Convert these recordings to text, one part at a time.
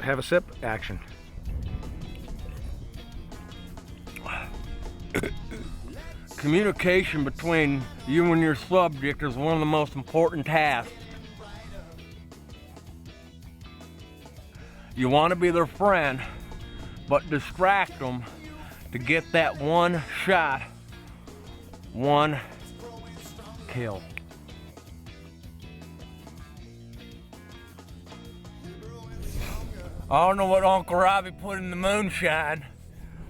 have a sip, action. Communication between you and your subject is one of the most important tasks. You want to be their friend, but distract them to get that one shot, one kill. I don't know what Uncle Robbie put in the moonshine,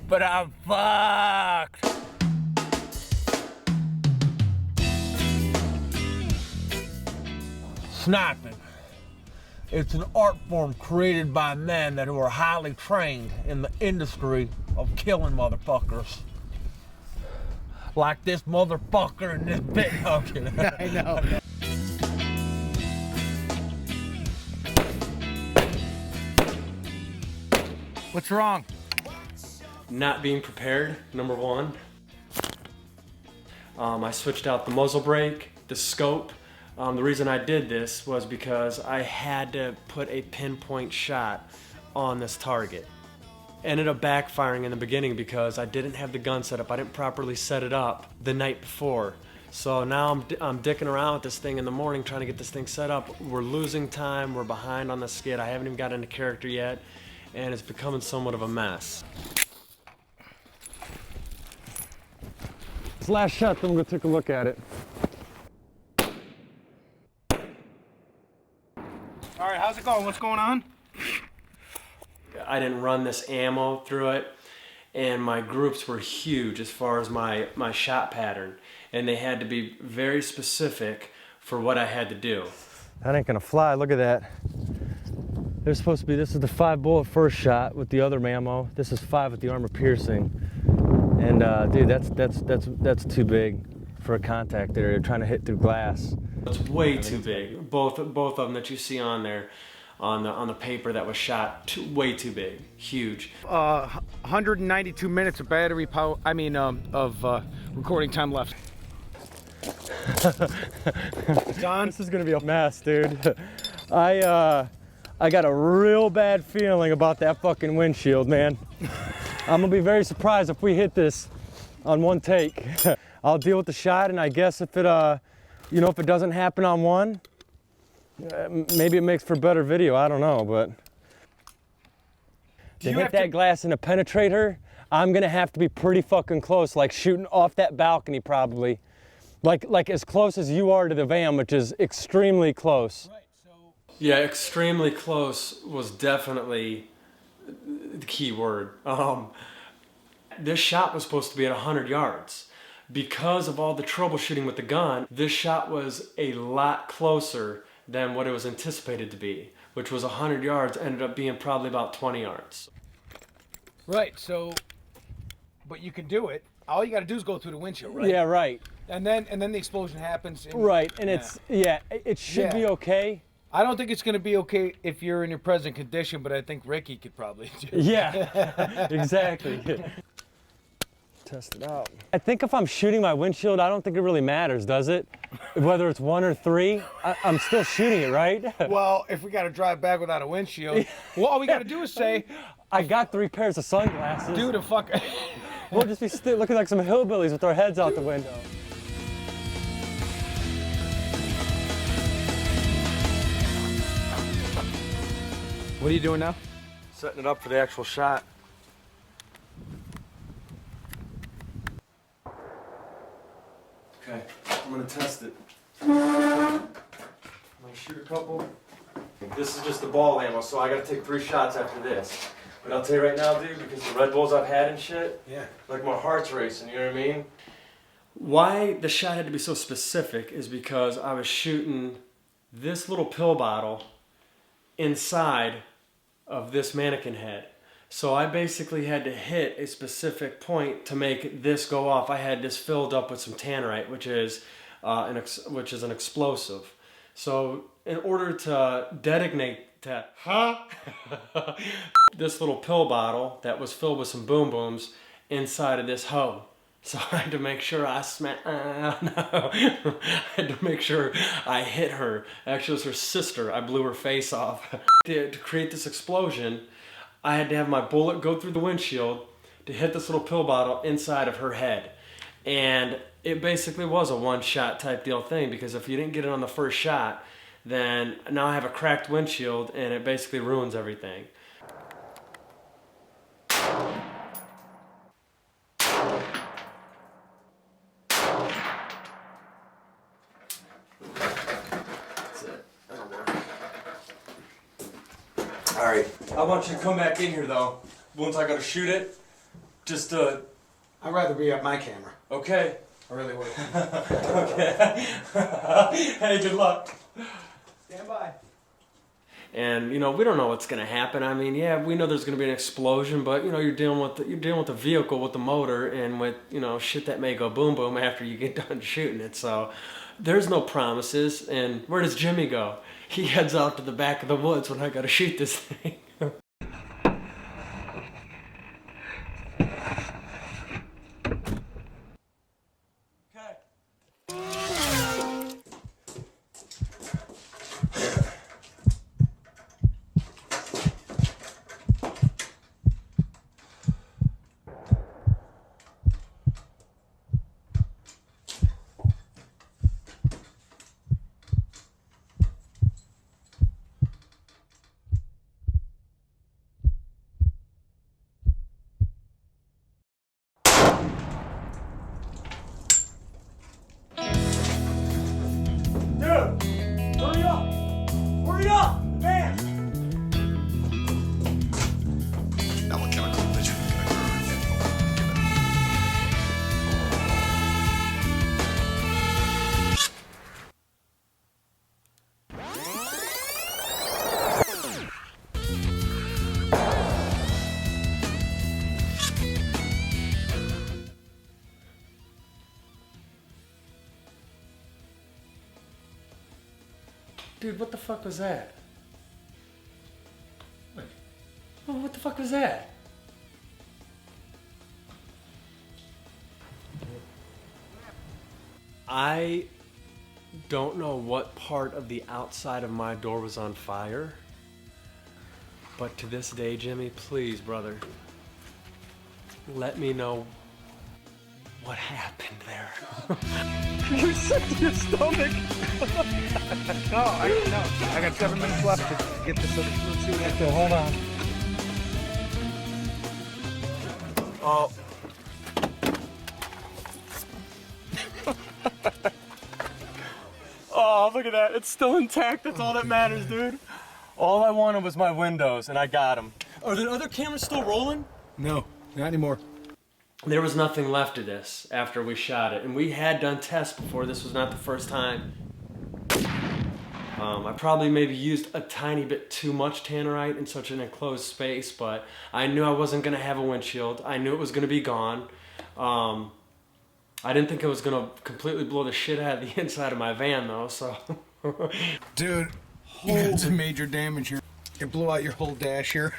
but I'm fucked. Sniping. It's an art form created by men that are highly trained in the industry of killing motherfuckers. Like this motherfucker in this bit. Okay. I know. What's wrong? Not being prepared, number one. I switched out the muzzle brake, the scope. The reason I did this was because I had to put a pinpoint shot on this target. Ended up backfiring in the beginning because I didn't have the gun set up. I didn't properly set it up the night before. So now I'm dicking around with this thing in the morning trying to get this thing set up. We're losing time, we're behind on the skid. I haven't even got into character yet, and it's becoming somewhat of a mess. This last shot, then we'll go take a look at it. All right, how's it going? What's going on? I didn't run this ammo through it, and my groups were huge as far as my shot pattern, and they had to be very specific for what I had to do. That ain't gonna fly, look at that. There's supposed to be, this is the 5-bullet first shot with the other ammo. This is 5 with the armor piercing. And dude, that's too big for a contact area, trying to hit through glass. It's way too big. Both of them that you see on there, on the paper that was shot, way too big, huge. 192 minutes of battery power. I mean, of recording time left. John, This is gonna be a mess, dude. I got a real bad feeling about that fucking windshield, man. I'm gonna be very surprised if we hit this on one take. I'll deal with the shot, and I guess if it, you know, if it doesn't happen on one, maybe it makes for better video. I don't know, but to hit that glass and to penetrate her, I'm gonna have to be pretty fucking close, like shooting off that balcony probably, like as close as you are to the van, which is extremely close. right, so Yeah, extremely close was definitely the key word. This shot was supposed to be at 100 yards. Because of all the troubleshooting with the gun, this shot was a lot closer than what it was anticipated to be, which was 100 yards, ended up being probably about 20 yards. right, so, but you can do it. All you got to do is go through the windshield, right? Yeah, right. And then the explosion happens. And, Right, and it should be okay. I don't think it's going to be okay if you're in your present condition, but I think Ricky could probably do it. Yeah, exactly. Test it out. I think if I'm shooting my windshield, I don't think it really matters, does it? Whether it's 1 or 3, I'm still shooting it, right? Well, if we got to drive back without a windshield, well, all we got to do is say, I got 3 pairs of sunglasses. dude, a fuck. We'll just be looking like some hillbillies with our heads out the window. What are you doing now? Setting it up for the actual shot. Okay, I'm gonna test it. I'm gonna shoot a couple. This is just the ball ammo, so I gotta take 3 shots after this. But I'll tell you right now, dude, because the Red Bulls I've had and shit, Yeah. like my heart's racing, you know what I mean? Why the shot had to be so specific is because I was shooting this little pill bottle inside of this mannequin head. So I basically had to hit a specific point to make this go off. I had this filled up with some tannerite, which is an explosive. So in order to designate that, this little pill bottle that was filled with some boom booms inside of this hoe. So I had to make sure I I had to make sure I hit her. Actually, it was her sister. I blew her face off. To create this explosion, I had to have my bullet go through the windshield to hit this little pill bottle inside of her head. And it basically was a one-shot type deal thing, because if you didn't get it on the first shot, then now I have a cracked windshield and it basically ruins everything. That's it. That'll work. All right, I want you to come back in here though. Once I gotta shoot it, just I'd rather be at my camera. okay. I really would. Okay. Hey, good luck. Stand by. And you know, we don't know what's gonna happen. I mean, yeah, we know there's gonna be an explosion, but you know, you're dealing with the vehicle, with the motor, and with, you know, shit that may go boom boom after you get done shooting it. So there's no promises. And where does Jimmy go? He heads out to the back of the woods when I gotta shoot this thing. Hurry up! Hurry up! Man! Now a chemical collision can occur. Dude, what the fuck was that? What? Oh, what the fuck was that? I don't know what part of the outside of my door was on fire, but to this day, Jimmy, please, brother, let me know what happened there. You're sick to your stomach. No, I got 7 minutes left to get this. Let's see what happens. Hold on. Oh. Oh, look at that. It's still intact. That's all that matters, dude. All I wanted was my windows, and I got them. Are the other cameras still rolling? No, not anymore. There was nothing left of this after we shot it, and we had done tests before. This was not the first time. I probably maybe used a tiny bit too much tannerite in such an enclosed space, but I knew I wasn't going to have a windshield. I knew it was going to be gone. I didn't think it was going to completely blow the shit out of the inside of my van, though, so... Dude, you got some major damage here. It blew out your whole dash here.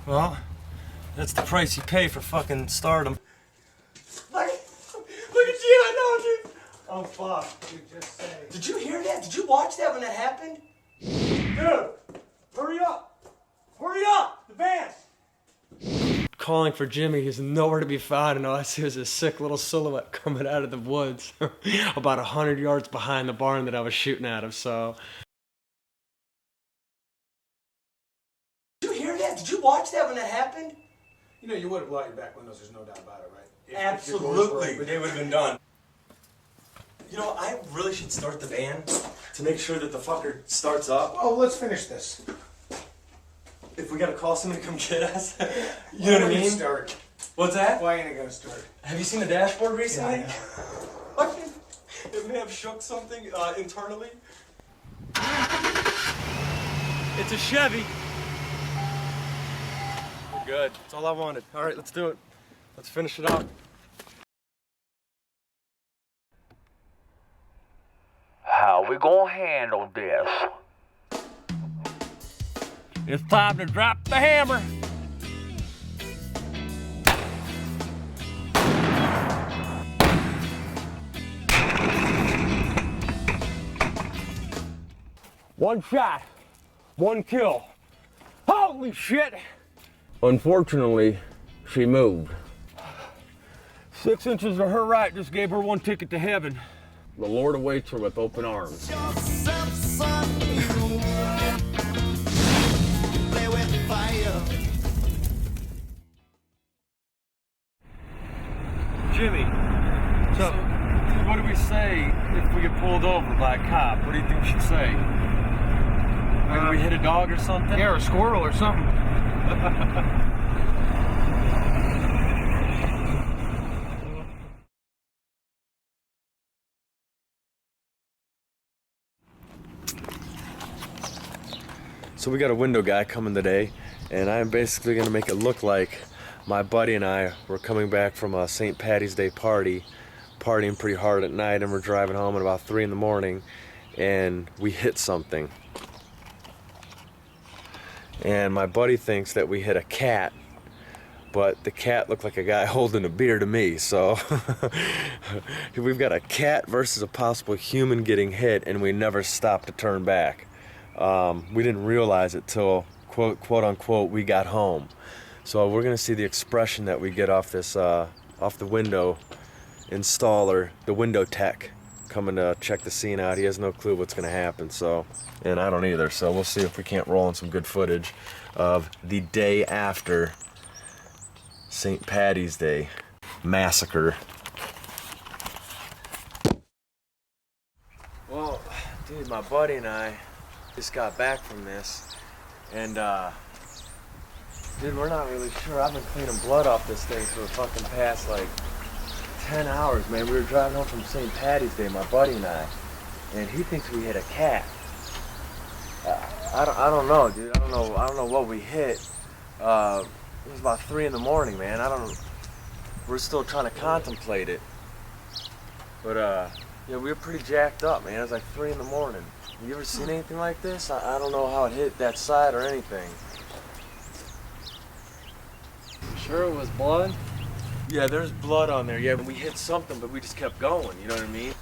Well, that's the price you pay for fucking stardom. Look at you, I know, dude. I'm fucked. Did you hear that? Did you watch that when that happened? Dude, hurry up. Hurry up, the van. Calling for Jimmy, he's nowhere to be found, and all I see was a sick little silhouette coming out of the woods about 100 yards behind the barn that I was shooting out of, so... Did you hear that? Did you watch that when that happened? You know, you would have lighted back windows, there's no doubt about it, right? Absolutely, but they would have been done. You know, I really should start the van to make sure that the fucker starts up. Oh, let's finish this. If we gotta call somebody to come get us, you know what I mean? Start. What's that? Why ain't it gonna start? Have you seen the dashboard recently? Yeah, Fucking, it may have shook something internally. It's a Chevy. We're good. That's all I wanted. All right, let's do it. Let's finish it up. How we gonna handle this? It's time to drop the hammer. One shot, one kill. Holy shit! Unfortunately, she moved. 6 inches to her right just gave her one ticket to heaven. The Lord awaits her with open arms. Jimmy, so what do we say if we get pulled over by a cop? What do you think we should say? Maybe we hit a dog or something? Yeah, or a squirrel or something. So we got a window guy coming today, and I'm basically gonna make it look like my buddy and I were coming back from a St. Patty's Day party, partying pretty hard at night, and we're driving home at about 3 in the morning, and we hit something. And my buddy thinks that we hit a cat, but the cat looked like a guy holding a beer to me, so we've got a cat versus a possible human getting hit, and we never stopped to turn back. We didn't realize it till quote unquote we got home. So we're gonna see the expression that we get off this off the window installer, the window tech, coming to check the scene out. He has no clue what's gonna happen, so, and I don't either, so we'll see if we can't roll in some good footage of the day after St. Patty's Day massacre. Well, dude, my buddy and I just got back from this, and dude, we're not really sure. I've been cleaning blood off this thing for the fucking past like 10 hours, man. We were driving home from St. Patty's Day, my buddy and I, and he thinks we hit a cat. I don't know, dude. I don't know what we hit. It was about 3 in the morning, man. We're still trying to contemplate it. But yeah, we were pretty jacked up, man. It was like 3 in the morning. You ever seen anything like this? I don't know how it hit that side or anything. You sure it was blood? Yeah, there's blood on there. Yeah, we hit something, but we just kept going. You know what I mean?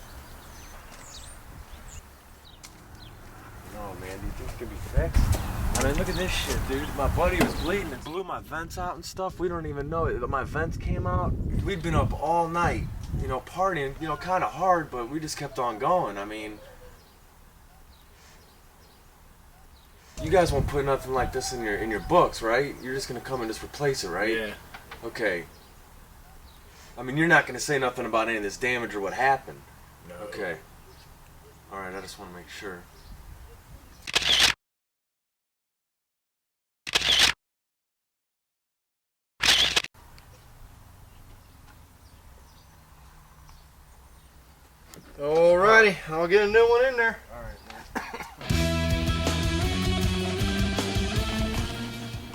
No, man. Do you think it could be fixed? I mean, look at this shit, dude. My buddy was bleeding. It blew my vents out and stuff. We don't even know it. My vents came out. We'd been up all night, you know, partying, you know, kind of hard, but we just kept on going. I mean, you guys won't put nothing like this in your books, right? You're just gonna come and just replace it, right? Yeah. Okay. I mean, you're not gonna say nothing about any of this damage or what happened. No. Okay. All right. I just want to make sure. Alrighty, I'll get a new one in there.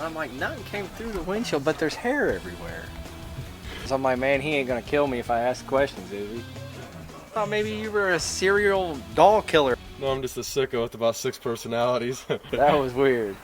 I'm like, nothing came through the windshield, but there's hair everywhere. So I'm like, man, he ain't gonna kill me if I ask questions, is he? Thought maybe you were a serial doll killer. No, I'm just a sicko with about 6 personalities. That was weird.